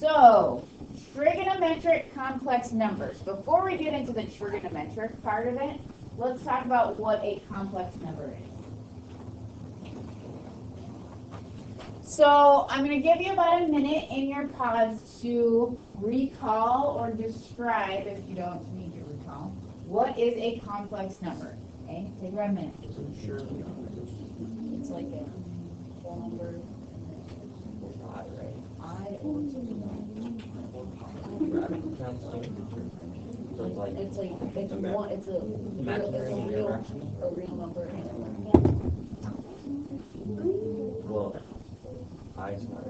So, trigonometric complex numbers. Before we get into the trigonometric part of it, let's talk about what a complex number is. So, I'm going to give you about a minute in your pods to recall or describe, if you don't need to recall, what is a complex number. Okay, take about a minute. It's like a whole number. It's a real number. Well, I is not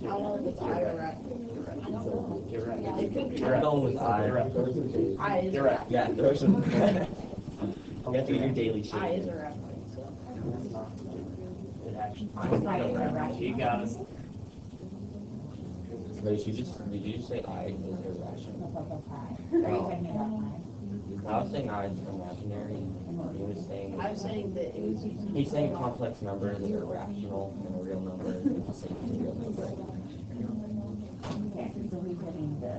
I don't know if it's I or I. You're going with I. I is You're right. Yeah. You have to do your daily shit. I is or I. You got it. Wait, did you say I is irrational? I was saying I is imaginary. He was saying. I'm saying that it was. He's saying complex numbers are irrational and a real number is the same as a real number. Okay, so we're putting the.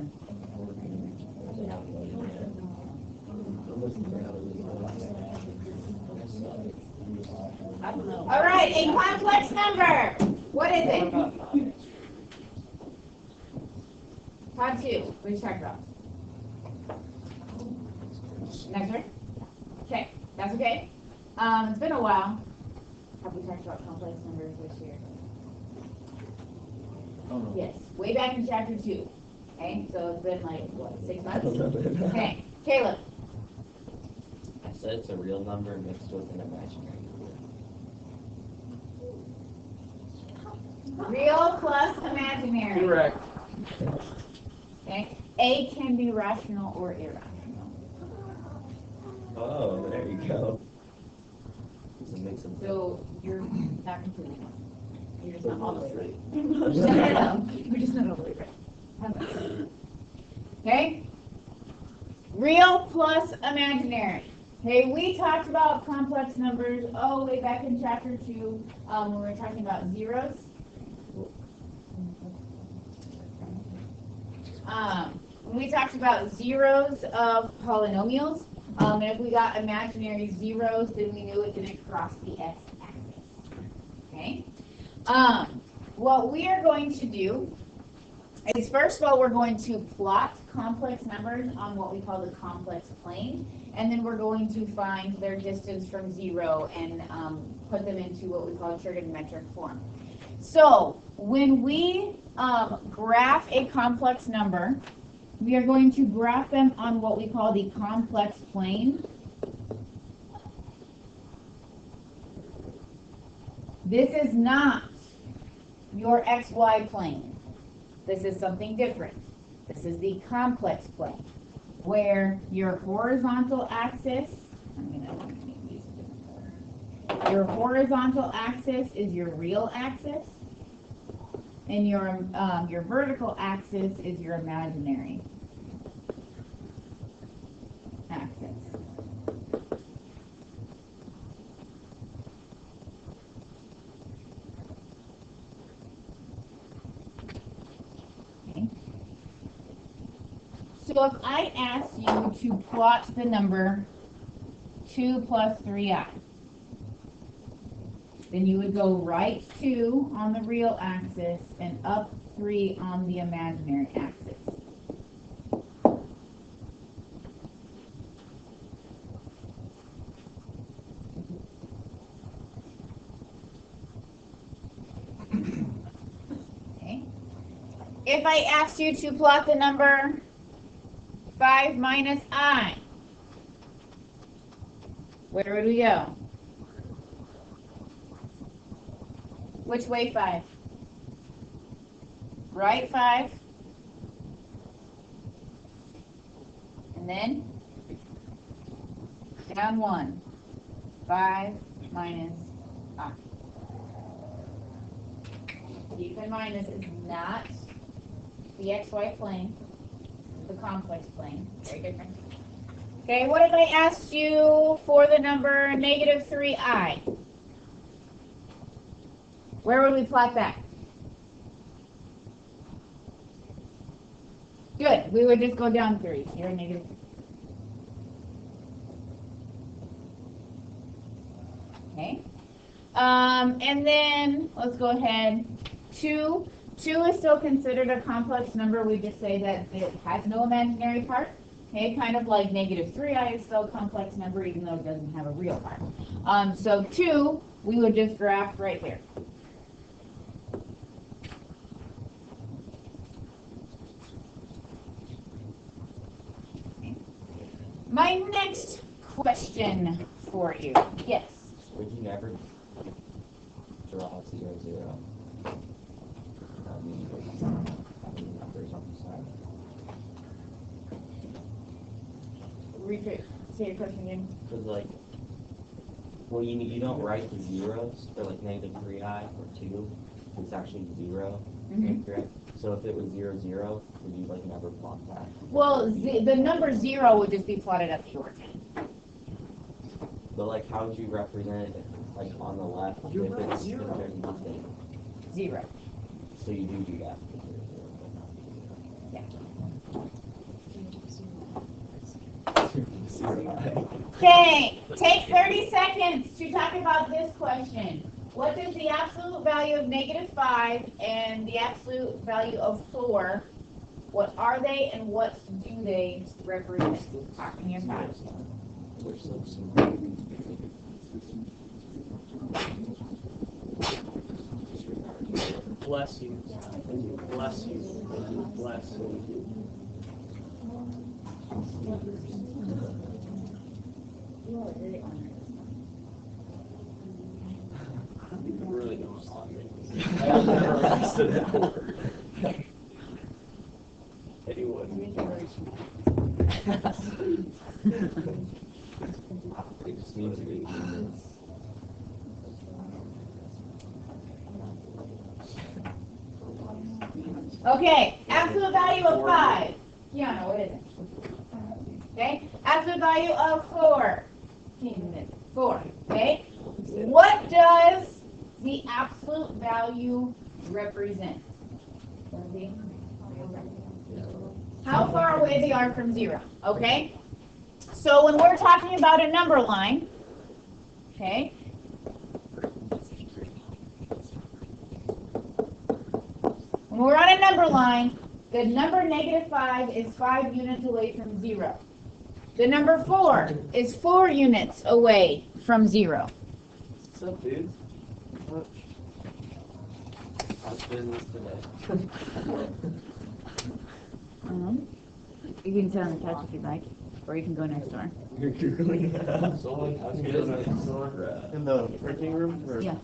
I don't know. All right, a complex number. What is it? Pod 2. What did you talk about? Next one. Okay, that's okay. It's been a while. Have we talked about complex numbers this year? Oh, no. Yes, way back in chapter 2. Okay, so it's been like, what, 6 months? Okay, Caleb. I said it's a real number mixed with an imaginary number. Real plus imaginary. Correct. Okay, A can be rational or irrational. Oh, there you go. It's a mix of So you're not completely wrong. You're just not all the way right. You're just not all the way right. Okay? Real plus imaginary. Okay, we talked about complex numbers, way back in chapter 2, when we were talking about zeros. When we talked about zeros of polynomials, and if we got imaginary zeros, then we knew it didn't cross the x-axis. Okay? What we are going to do is, first of all, we're going to plot complex numbers on what we call the complex plane, and then we're going to find their distance from 0 and put them into what we call trigonometric form. So, when we graph a complex number, we are going to graph them on what we call the complex plane. This is not your XY plane. This is something different. This is the complex plane, where your horizontal axis, your horizontal axis is your real axis, and your vertical axis is your imaginary axis. Okay. So if I ask you to plot the number 2 plus 3i, then you would go right 2 on the real axis and up 3 on the imaginary axis. Okay. If I asked you to plot the number 5 minus I, where would we go? Which way 5? Right 5. And then down 1. 5 minus I. Keep in mind this is not the XY plane, the complex plane. Very different. Okay, what if I asked you for the number negative 3i? Where would we plot that? Good. We would just go down 3. Here, negative. Okay. And then let's go ahead. 2. 2 is still considered a complex number. We just say that it has no imaginary part. Okay, kind of like negative 3i is still a complex number even though it doesn't have a real part. So 2, we would just graph right here. Okay. My next question for you. Yes? Would you never draw 0, 0? Numbers on the side. Repeat. Say your question again. Because like, well, you don't write the zeros for like negative 3i or 2. It's actually 0. Mhm. Correct? So if it was 0, 0, would you like never plot that? Well, the number 0 would just be plotted at the origin. But like, how would you represent it, like on the left if it's if there's nothing? 0. So you do that. For 0, 0, but not 0. Yeah. Okay, take 30 seconds to talk about this question. What does the absolute value of negative 5 and the absolute value of 4, what are they and what do they represent? Talking your time. Bless you. Bless you. Bless you. You really don't want me. I've never understood that word. Anyway. It just means to be human. Okay, absolute value of 5. Kiana, what is it? Okay, absolute value of 4. 4, okay? What does the absolute value represent? How far away they are from 0, okay? So when we're talking about a number line, okay? When we're on a number line, the number negative 5 is 5 units away from 0. The number 4 is 4 units away from 0. What's up, dude? How's business today? You can sit on the couch if you'd like, or you can go next door. Someone, how's business? In the printing room? Or? Yeah.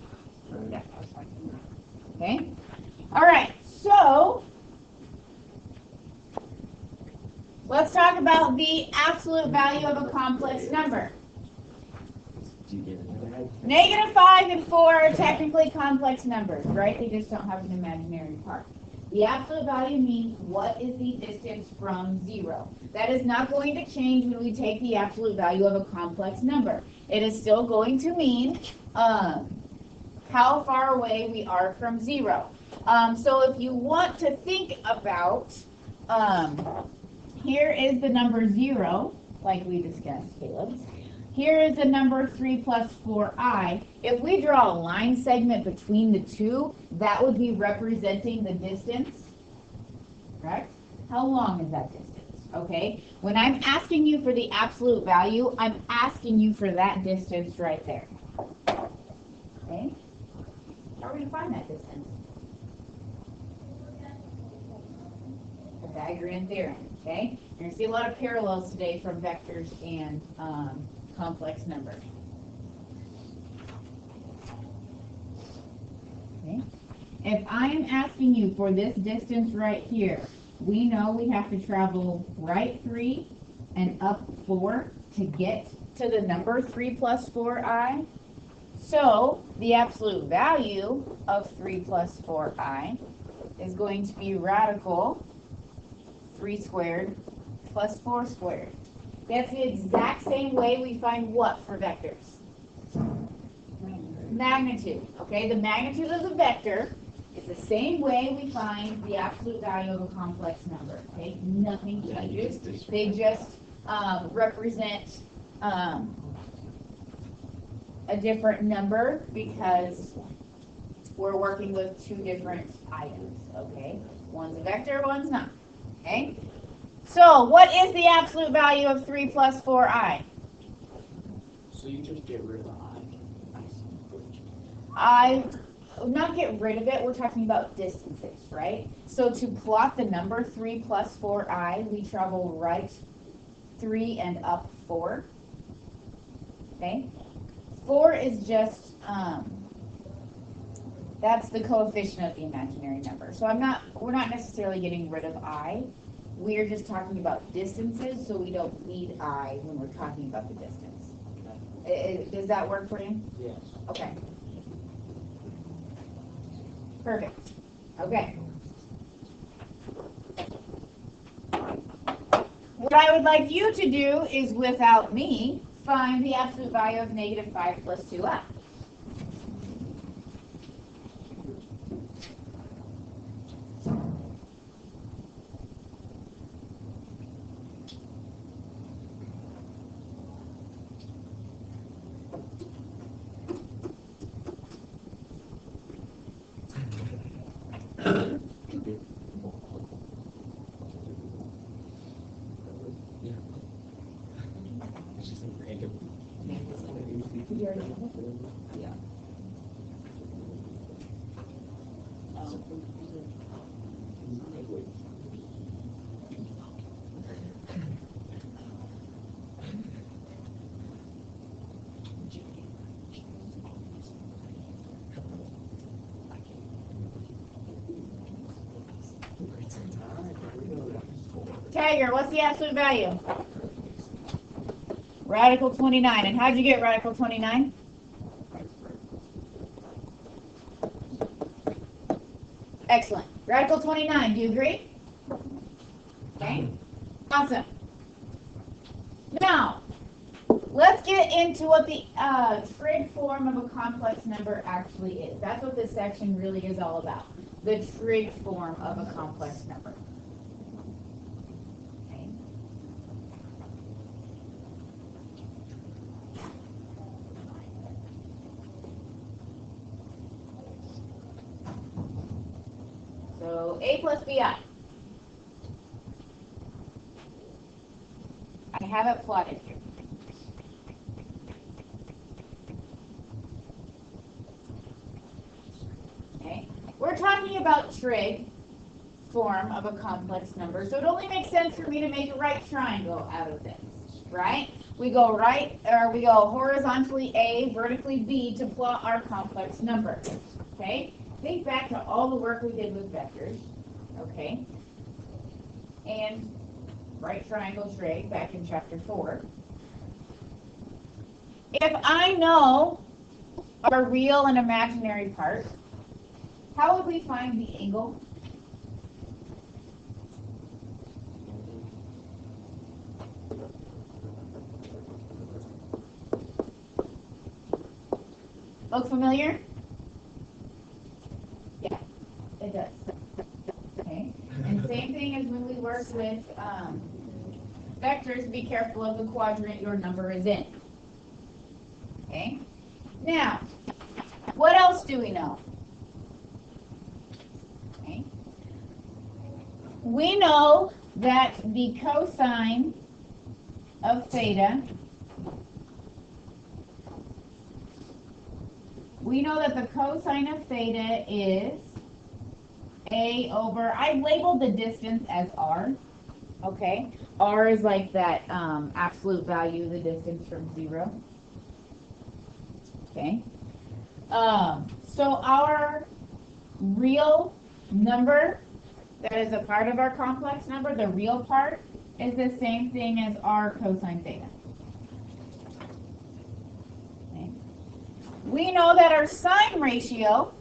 Yeah. Okay. All right. So let's talk about the absolute value of a complex number. Do you get it? Negative 5 and 4 are technically complex numbers, right? They just don't have an imaginary part. The absolute value means what is the distance from 0. That is not going to change when we take the absolute value of a complex number. It is still going to mean how far away we are from 0. So if you want to think about, here is the number 0, like we discussed, Caleb. Here is the number 3 plus 4i. If we draw a line segment between the two, that would be representing the distance, correct? How long is that distance, okay? When I'm asking you for the absolute value, I'm asking you for that distance right there, okay? How are we going to find that distance? Pythagorean theorem, okay? You're going to see a lot of parallels today from vectors and complex numbers. Okay. If I am asking you for this distance right here, we know we have to travel right 3 and up 4 to get to the number 3 plus 4i. So the absolute value of 3 plus 4i is going to be radical 3 squared plus 4 squared. That's the exact same way we find what for vectors? magnitude, okay? The magnitude of the vector is the same way we find the absolute value of a complex number, okay? Nothing changes. They just represent a different number because we're working with two different items, okay? One's a vector, one's not, okay? So what is the absolute value of 3 plus 4i? So you just get rid of the Not get rid of it, we're talking about distances, right? So to plot the number 3 plus 4i, we travel right 3 and up 4, okay? 4 is just, that's the coefficient of the imaginary number. So we're not necessarily getting rid of I. We're just talking about distances, so we don't need I when we're talking about the distance. Does that work for you? Yes. Okay. Perfect. Okay. What I would like you to do is, without me, find the absolute value of negative 5 plus 2i. Tiger, what's the absolute value? Radical 29. And how'd you get radical 29? Excellent. Radical 29, do you agree? Okay. Awesome. Now, let's get into what the trig form of a complex number actually is. That's what this section really is all about. The trig form of a complex number. Okay. So a plus bi. I have it plotted here. Okay, we're talking about trig form of a complex number, so it only makes sense for me to make a right triangle out of this, right? We go horizontally A, vertically B to plot our complex number. Okay, think back to all the work we did with vectors. Okay, and right triangle trig back in chapter 4. If I know our real and imaginary part, how would we find the angle? Look familiar? Yeah, it does. Okay, and same thing as when we work with vectors, be careful of the quadrant your number is in. Okay, now, what else do we know? Okay, we know that the cosine of theta, is A over, I labeled the distance as R. Okay, R is like that absolute value of the distance from 0. Okay, so our real number that is a part of our complex number, the real part, is the same thing as R cosine theta. Okay. We know that our sine ratio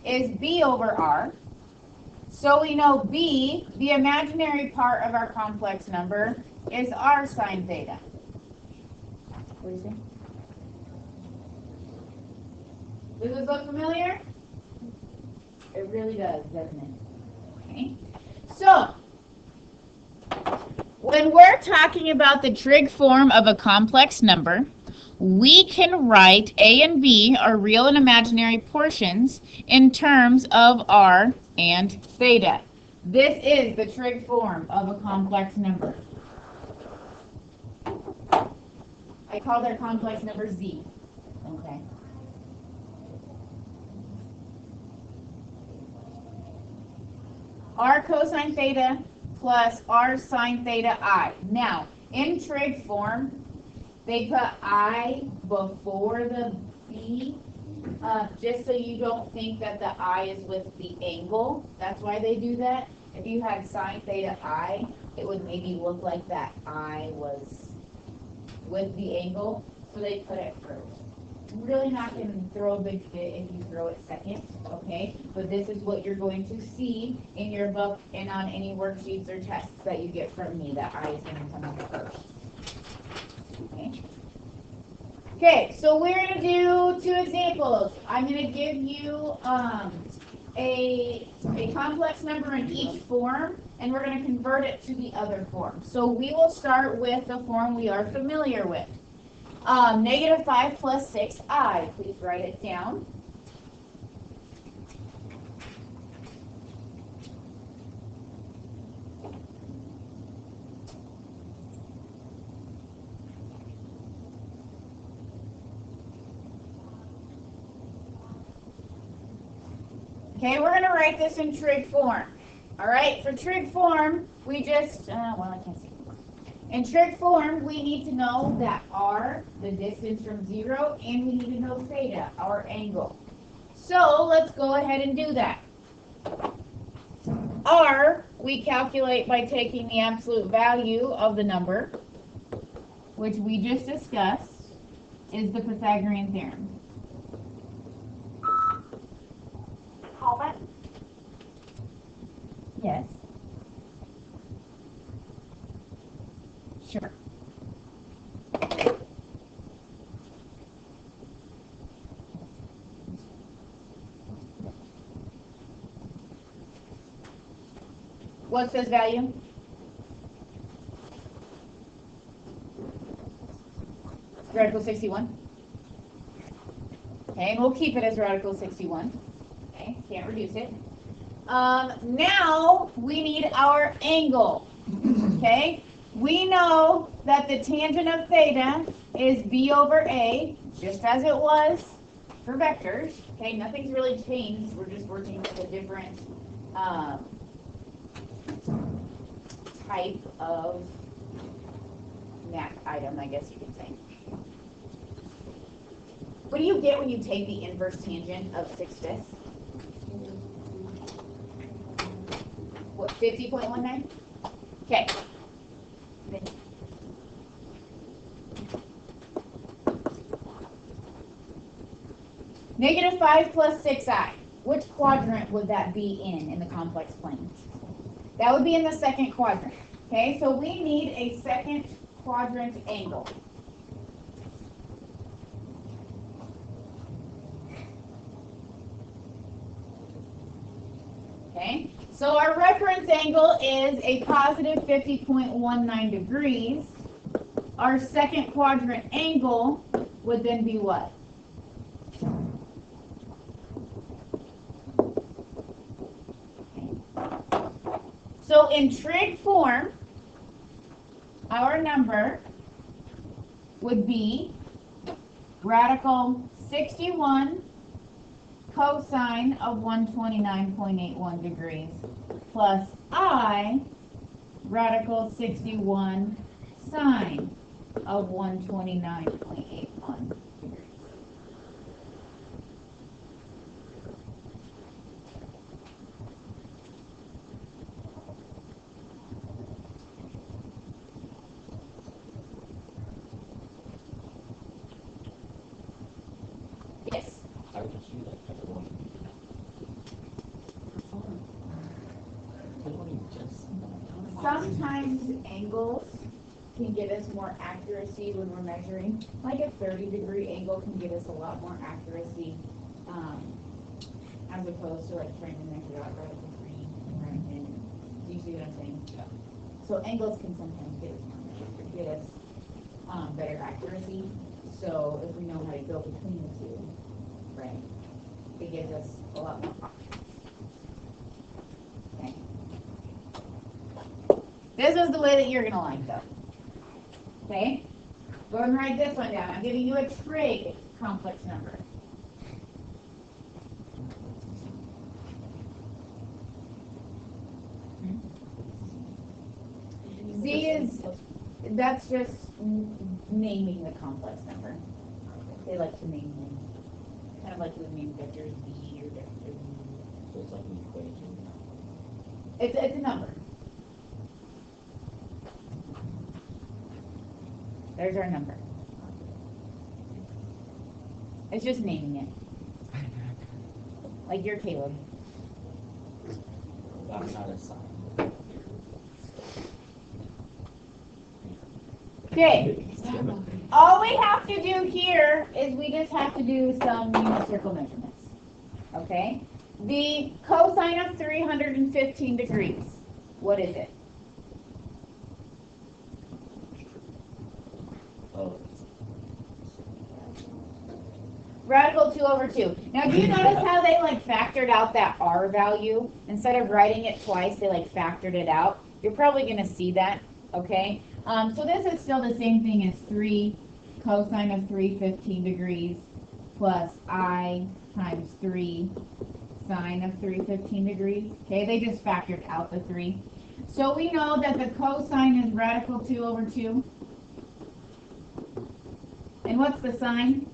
is B over R. So we know B, the imaginary part of our complex number, is R sine theta. What do you say? Does this look familiar? It really does, doesn't it? Okay. So, when we're talking about the trig form of a complex number, we can write A and B, our real and imaginary portions, in terms of R and theta. This is the trig form of a complex number. I call their complex number Z. Okay. R cosine theta plus R sine theta I. Now, in trig form, they put I before the B, just so you don't think that the I is with the angle. That's why they do that. If you had sine theta I, it would maybe look like that I was with the angle, so they put it first. Really not going to throw a big fit if you throw it second, okay? But this is what you're going to see in your book and on any worksheets or tests that you get from me, that I is going to come up first. Okay. Okay, so we're going to do 2 examples. I'm going to give you a complex number in each form, and we're going to convert it to the other form. So we will start with the form we are familiar with. -5 plus 6i. Please write it down. Okay, we're going to write this in trig form. All right, for trig form, we just, well, I can't see. In trig form, we need to know that R, the distance from 0, and we need to know theta, our angle. So let's go ahead and do that. R, we calculate by taking the absolute value of the number, which we just discussed, is the Pythagorean theorem. Comment? Yes. Sure. What's this value? Radical 61. Okay, and we'll keep it as radical 61. Okay, can't reduce it. Now we need our angle. Okay, we know that the tangent of theta is b over a, just as it was for vectors. Okay, nothing's really changed. We're just working with a different type of math item, I guess you could say. What do you get when you take the inverse tangent of 6/5? What, 50.19? Okay. -5 plus 6i. Which quadrant would that be in the complex plane? That would be in the second quadrant. Okay, so we need a second quadrant angle. Okay, so our reference angle is a positive 50.19 degrees. Our second quadrant angle would then be what? So in trig form, our number would be radical 61 cosine of 129.81 degrees plus I radical 61 sine of 129.81 degrees. Yes. I would just do that type of one. Sometimes angles can get us more accuracy when we're measuring. Like a 30-degree angle can give us a lot more accuracy as opposed to like trying to measure out radical 3 and right in. Do you see what I'm saying? Yeah. So angles can sometimes get us better accuracy. So if we know how to go between the two, right, it gives us a lot more options. Okay. This is the way that you're gonna like though. Okay? Go ahead and write this one down. I'm giving you a trig complex number. Z is, that's just naming the complex number. They like to name them. Kind of like the name vectors B or vector B. So it's like an equation. It's a number. There's our number. It's just naming it. Like you're Caleb. That's not a sign. Okay. All we have to do here is we just have to do some unit circle measurements. Okay? The cosine of 315 degrees. What is it? Oh, Radical 2 over 2. Now, do you notice how they like factored out that R value? Instead of writing it twice, they like factored it out. You're probably going to see that, okay? So this is still the same thing as 3 cosine of 315 degrees plus I times 3 sine of 315 degrees. Okay, they just factored out the 3. So we know that the cosine is radical 2 over 2. And what's the sine?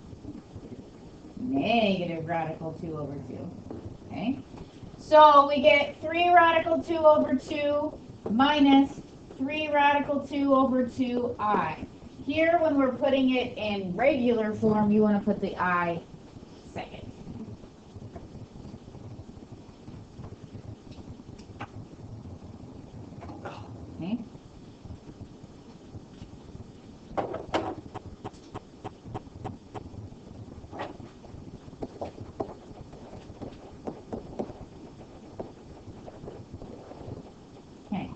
Negative radical 2 over 2. Okay? So we get 3 radical 2 over 2 minus 3 radical 2 over 2i. Here, when we're putting it in regular form, you want to put the I second. Okay? Okay.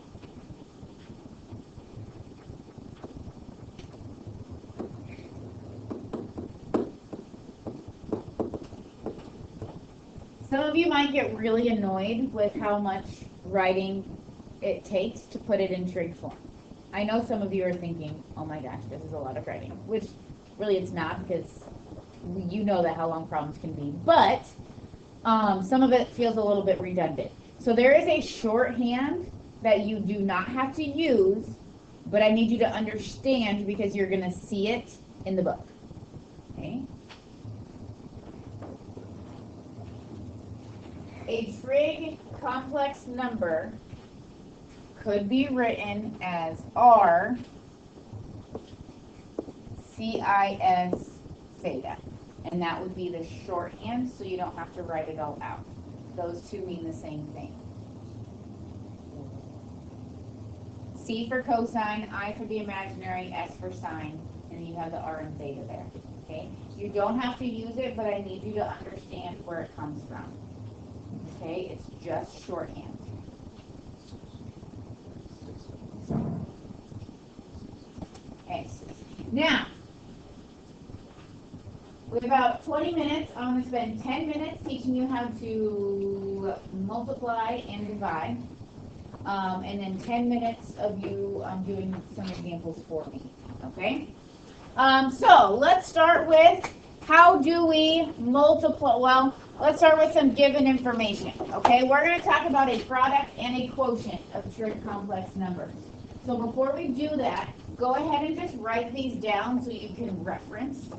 Some of you might get really annoyed with how much writing it takes to put it in trig form. I know some of you are thinking, oh my gosh, this is a lot of writing, which really it's not, because you know that how long problems can be, but some of it feels a little bit redundant. So there is a shorthand that you do not have to use, but I need you to understand because you're going to see it in the book. Okay? A trig complex number could be written as R CIS theta. And that would be the shorthand, so you don't have to write it all out. Those two mean the same thing. C for cosine, I for the imaginary, S for sine, and you have the R and theta there. Okay? You don't have to use it, but I need you to understand where it comes from. Okay? It's just shorthand. Okay. Now, we have about 20 minutes. I'm going to spend 10 minutes teaching you how to multiply and divide. And then 10 minutes of you doing some examples for me. Okay? So, let's start with how do we multiply? Well, let's start with some given information. Okay? We're going to talk about a product and a quotient of trig complex numbers. So before we do that, go ahead and just write these down so you can reference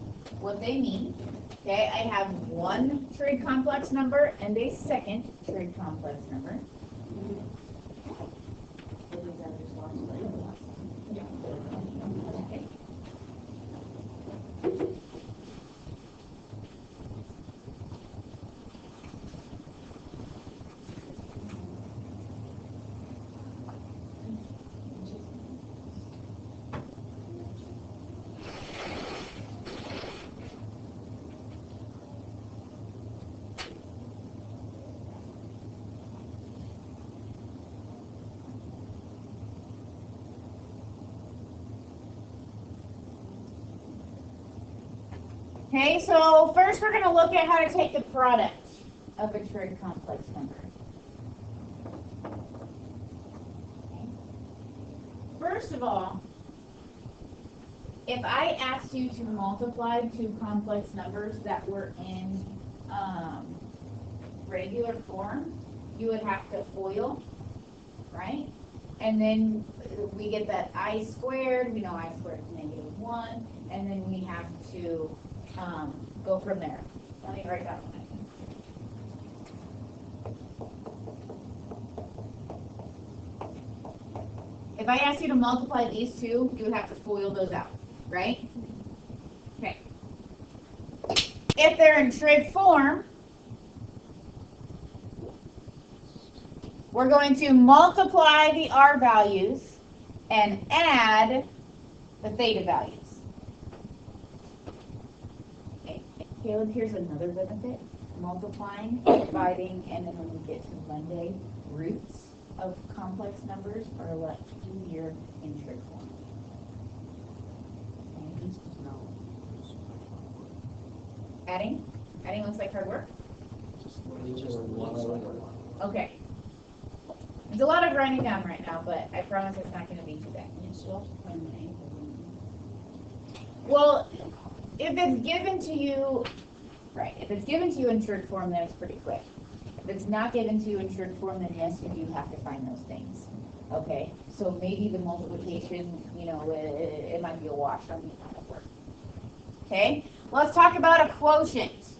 what they mean. Okay, I have one trig complex number and a second trig complex number. Okay. Okay, so first we're going to look at how to take the product of a trig complex number. Okay. First of all, if I asked you to multiply two complex numbers that were in regular form, you would have to FOIL, right? And then we get that I squared, we know I squared is -1, and then we have to go from there. Let me write that one. If I asked you to multiply these two, you would have to FOIL those out, right? Okay. If they're in trig form, we're going to multiply the R values and add the theta values. Okay. Caleb, here's another benefit. Multiplying, dividing, and then when we get to Monday, roots of complex numbers are a lot easier in trig form. Okay. Adding? Adding looks like hard work? Okay. There's a lot of writing down right now, but I promise it's not going to be too bad. Well, if it's given to you, right, if it's given to you in trig form, then it's pretty quick. If it's not given to you in trig form, then yes, you do have to find those things. Okay, so maybe the multiplication, you know, it might be a wash on the amount of work. Okay, let's talk about a quotient.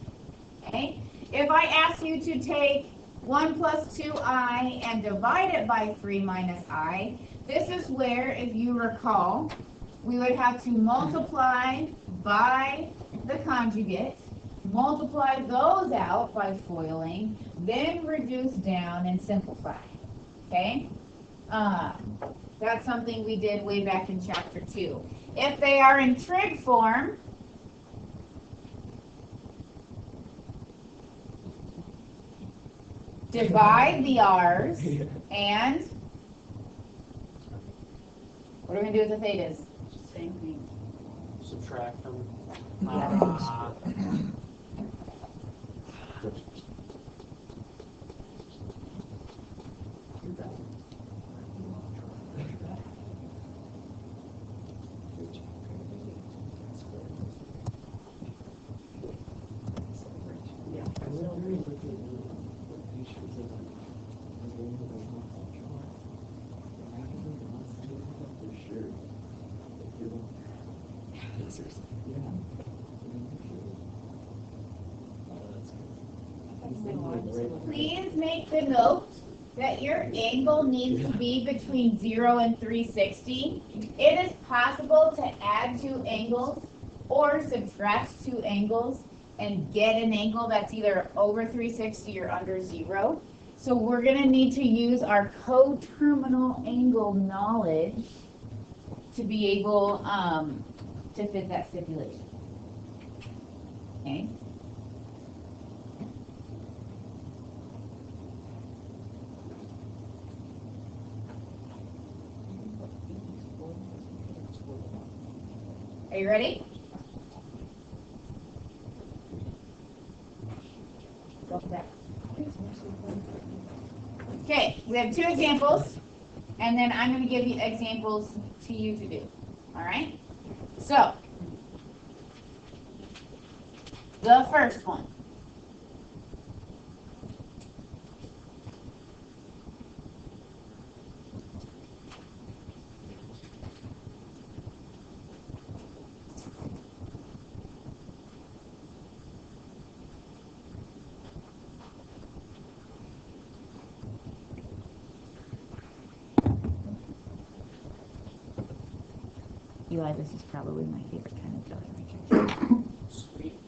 Okay, if I ask you to take 1 plus 2i and divide it by 3 minus I, this is where, if you recall, we would have to multiply by the conjugate, multiply those out by FOILing, then reduce down and simplify. Okay? That's something we did way back in chapter 2. If they are in trig form, divide the R's and what are we going to do with the thetas? Same thing. Subtract them. Please make the note that your angle needs to be between 0 and 360. It is possible to add two angles or subtract two angles and get an angle that's either over 360 or under 0. So we're going to need to use our coterminal angle knowledge to be able to fit that stipulation. Okay? Are you ready? Okay, we have two examples, and then I'm going to give you examples to you to do. All right? So, the first one. Eli, this is probably my favorite kind of drawing. Sweet.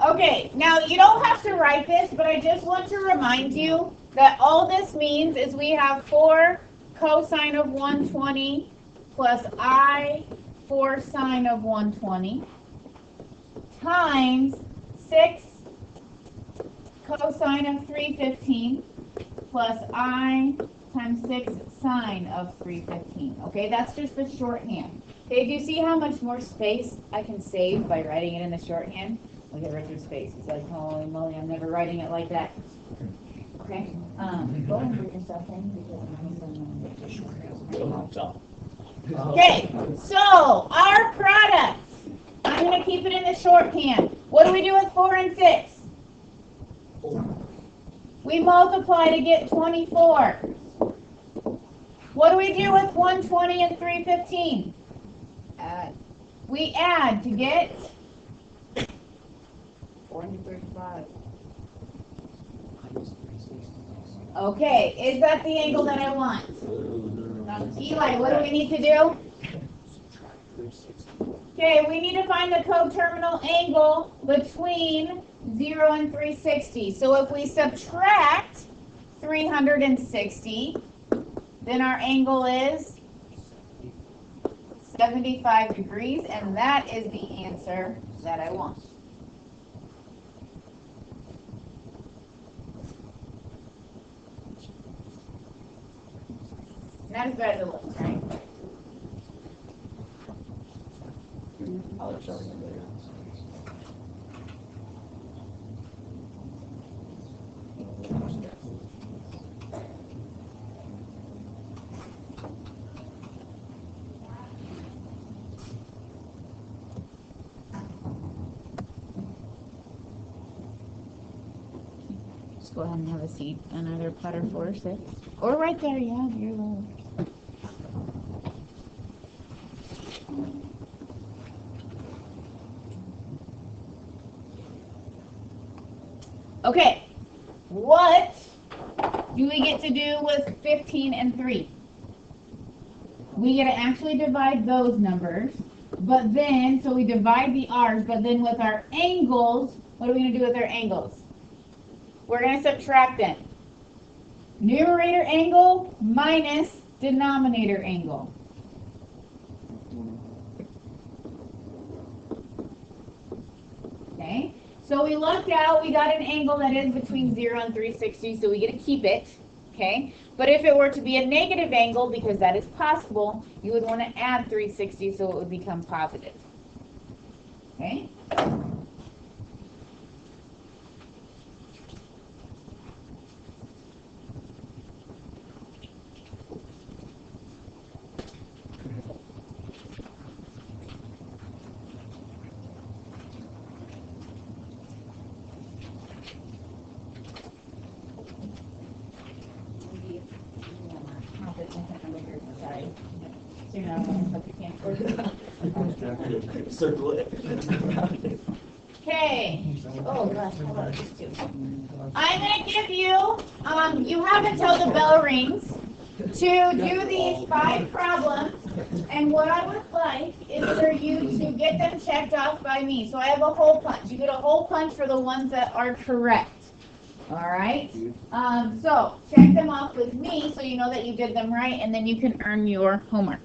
Okay, now you don't have to write this, but I just want to remind you that all this means is we have 4 cosine of 120 plus I 4 sine of 120 times 6 cosine of 315 plus I times 6 sine of 315. Okay, that's just the shorthand. Okay, do you see how much more space I can save by writing it in the shorthand? Look at Richard's face. He's like, holy moly, I'm never writing it like that. Okay, go and put yourself in because okay, so our product, I'm going to keep it in the shorthand. What do we do with 4 and 6? We multiply to get 24. What do we do with 120 and 315? We add to get 435. Okay, is that the angle that I want? Eli, what do we need to do? Okay, we need to find the coterminal angle between 0 and 360. So if we subtract 360, then our angle is 75 degrees, and that is the answer that I want. Not as bad as it looks, right? I'll let Shelby know later. Just go ahead and have a seat on either platter 4 or 6. Or right there, yeah, you're low. Okay, what do we get to do with 15 and 3? We get to actually divide those numbers, but then, so we divide the r's, but then with our angles, what are we going to do with our angles? We're going to subtract them. Numerator angle minus denominator angle. Okay, so we looked out, we got an angle that is between 0 and 360, so we get to keep it. Okay, but if it were to be a negative angle, because that is possible, you would want to add 360 so it would become positive. Okay? Circle it. Okay. Oh gosh, hold on, just two. I'm gonna give you, you have until the bell rings to do these 5 problems, and what I would like is for you to get them checked off by me. So I have a hole punch. You get a hole punch for the ones that are correct. All right. So check them off with me so you know that you did them right, and then you can earn your homework.